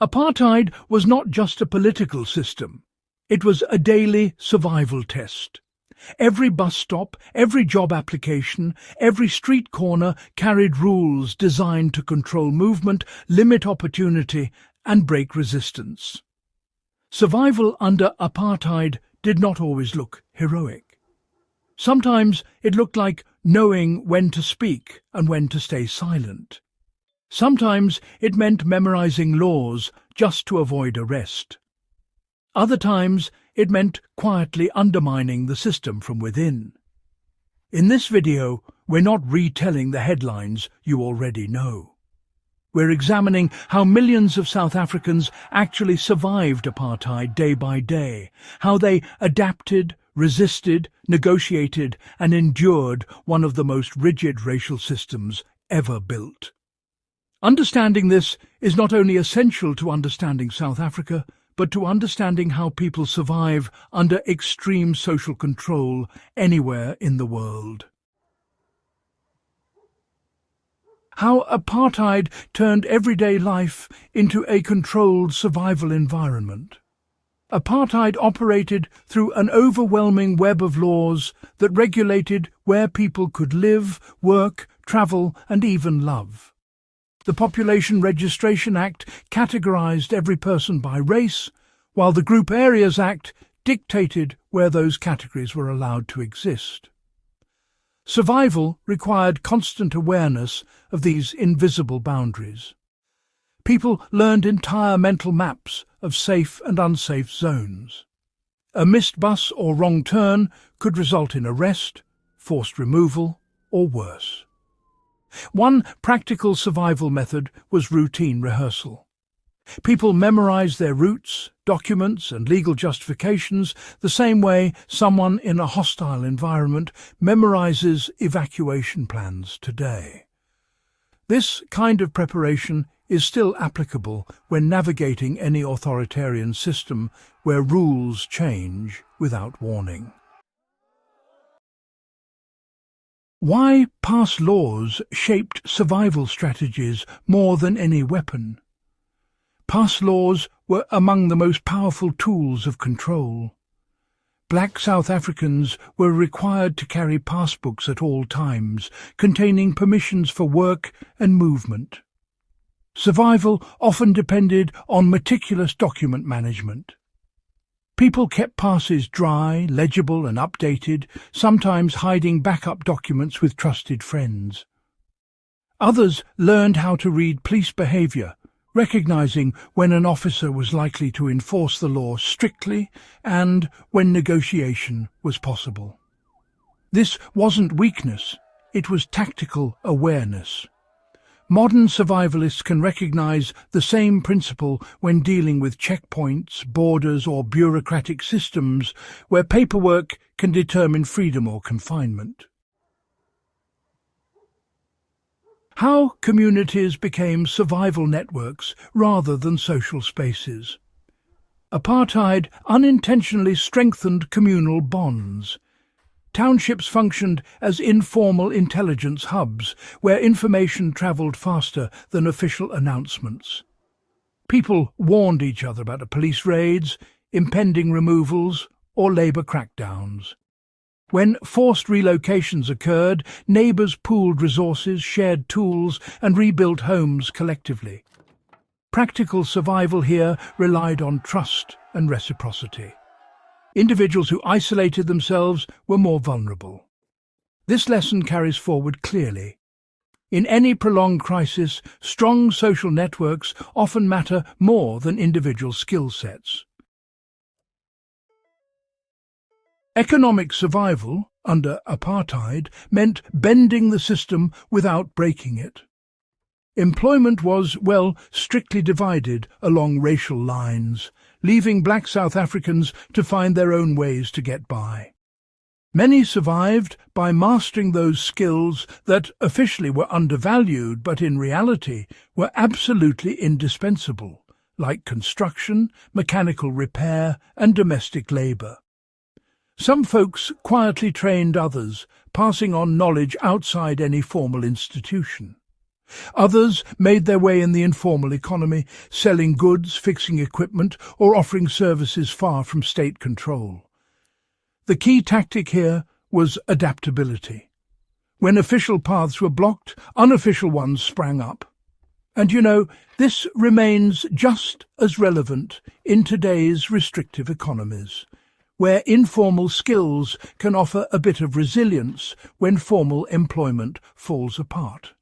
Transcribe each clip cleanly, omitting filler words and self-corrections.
Apartheid was not just a political system. It was a daily survival test. Every bus stop, every job application, every street corner carried rules designed to control movement, limit opportunity, and break resistance. Survival under apartheid did not always look heroic. Sometimes it looked like knowing when to speak and when to stay silent. Sometimes it meant memorizing laws just to avoid arrest. Other times it meant quietly undermining the system from within. In this video, we're not retelling the headlines you already know. We're examining how millions of South Africans actually survived apartheid day by day, how they adapted, resisted, negotiated, and endured one of the most rigid racial systems ever built. Understanding this is not only essential to understanding South Africa, but to understanding how people survive under extreme social control anywhere in the world. How apartheid turned everyday life into a controlled survival environment. Apartheid operated through an overwhelming web of laws that regulated where people could live, work, travel, and even love. The Population Registration Act categorized every person by race, while the Group Areas Act dictated where those categories were allowed to exist. Survival required constant awareness of these invisible boundaries. People learned entire mental maps of safe and unsafe zones. A missed bus or wrong turn could result in arrest, forced removal, or worse. One practical survival method was routine rehearsal. People memorized their routes, documents, and legal justifications the same way someone in a hostile environment memorizes evacuation plans today. This kind of preparation is still applicable when navigating any authoritarian system where rules change without warning. Why past laws shaped survival strategies more than any weapon? Past laws were among the most powerful tools of control. Black South Africans were required to carry passbooks at all times, containing permissions for work and movement. Survival often depended on meticulous document management. People kept passes dry, legible and updated, sometimes hiding backup documents with trusted friends. Others learned how to read police behaviour, recognizing when an officer was likely to enforce the law strictly and when negotiation was possible. This wasn't weakness, it was tactical awareness. Modern survivalists can recognize the same principle when dealing with checkpoints, borders, or bureaucratic systems where paperwork can determine freedom or confinement. How communities became survival networks rather than social spaces. Apartheid unintentionally strengthened communal bonds. Townships functioned as informal intelligence hubs where information travelled faster than official announcements. People warned each other about police raids, impending removals, or labour crackdowns. When forced relocations occurred, neighbours pooled resources, shared tools, and rebuilt homes collectively. Practical survival here relied on trust and reciprocity. Individuals who isolated themselves were more vulnerable. This lesson carries forward clearly. In any prolonged crisis, strong social networks often matter more than individual skill sets. Economic survival under apartheid meant bending the system without breaking it. Employment was, strictly divided along racial lines, leaving black South Africans to find their own ways to get by. Many survived by mastering those skills that officially were undervalued but in reality were absolutely indispensable, like construction, mechanical repair, and domestic labour. Some folks quietly trained others, passing on knowledge outside any formal institution. Others made their way in the informal economy, selling goods, fixing equipment, or offering services far from state control. The key tactic here was adaptability. When official paths were blocked, unofficial ones sprang up. And this remains just as relevant in today's restrictive economies, where informal skills can offer a bit of resilience when formal employment falls apart.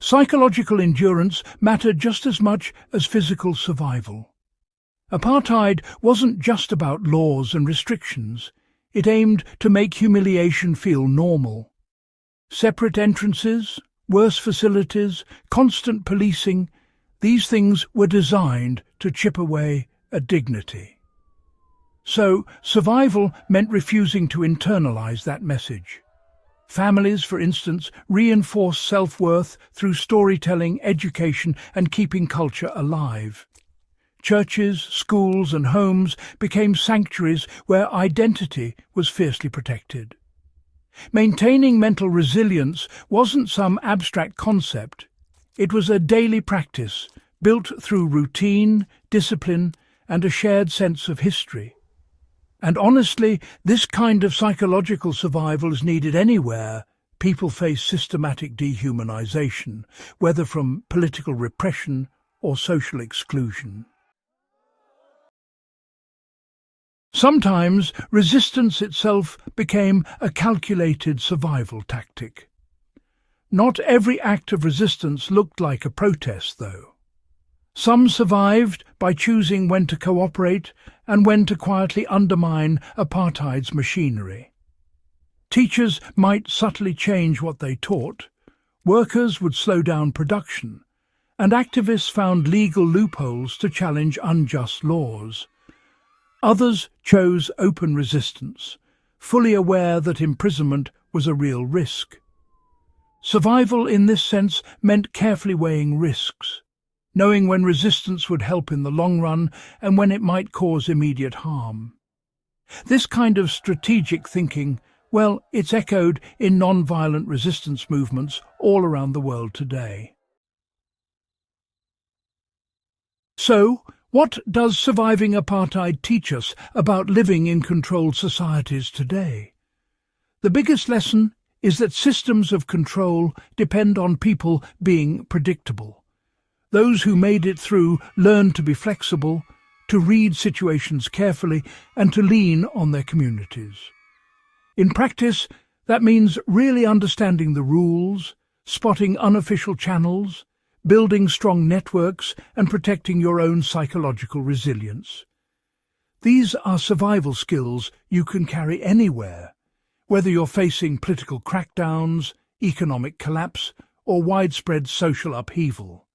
Psychological endurance mattered just as much as physical survival. Apartheid wasn't just about laws and restrictions. It aimed to make humiliation feel normal. Separate entrances, worse facilities, constant policing, these things were designed to chip away at dignity. So, survival meant refusing to internalize that message. Families, for instance, reinforced self-worth through storytelling, education, and keeping culture alive. Churches, schools, and homes became sanctuaries where identity was fiercely protected. Maintaining mental resilience wasn't some abstract concept. It was a daily practice, built through routine, discipline, and a shared sense of history. And honestly, this kind of psychological survival is needed anywhere people face systematic dehumanization, whether from political repression or social exclusion. Sometimes resistance itself became a calculated survival tactic. Not every act of resistance looked like a protest, though. Some survived by choosing when to cooperate and when to quietly undermine apartheid's machinery. Teachers might subtly change what they taught, workers would slow down production, and activists found legal loopholes to challenge unjust laws. Others chose open resistance, fully aware that imprisonment was a real risk. Survival in this sense meant carefully weighing risks, knowing when resistance would help in the long run and when it might cause immediate harm. This kind of strategic thinking, well, it's echoed in non-violent resistance movements all around the world today. So, what does surviving apartheid teach us about living in controlled societies today? The biggest lesson is that systems of control depend on people being predictable. Those who made it through learned to be flexible, to read situations carefully, and to lean on their communities. In practice, that means really understanding the rules, spotting unofficial channels, building strong networks, and protecting your own psychological resilience. These are survival skills you can carry anywhere, whether you're facing political crackdowns, economic collapse, or widespread social upheaval.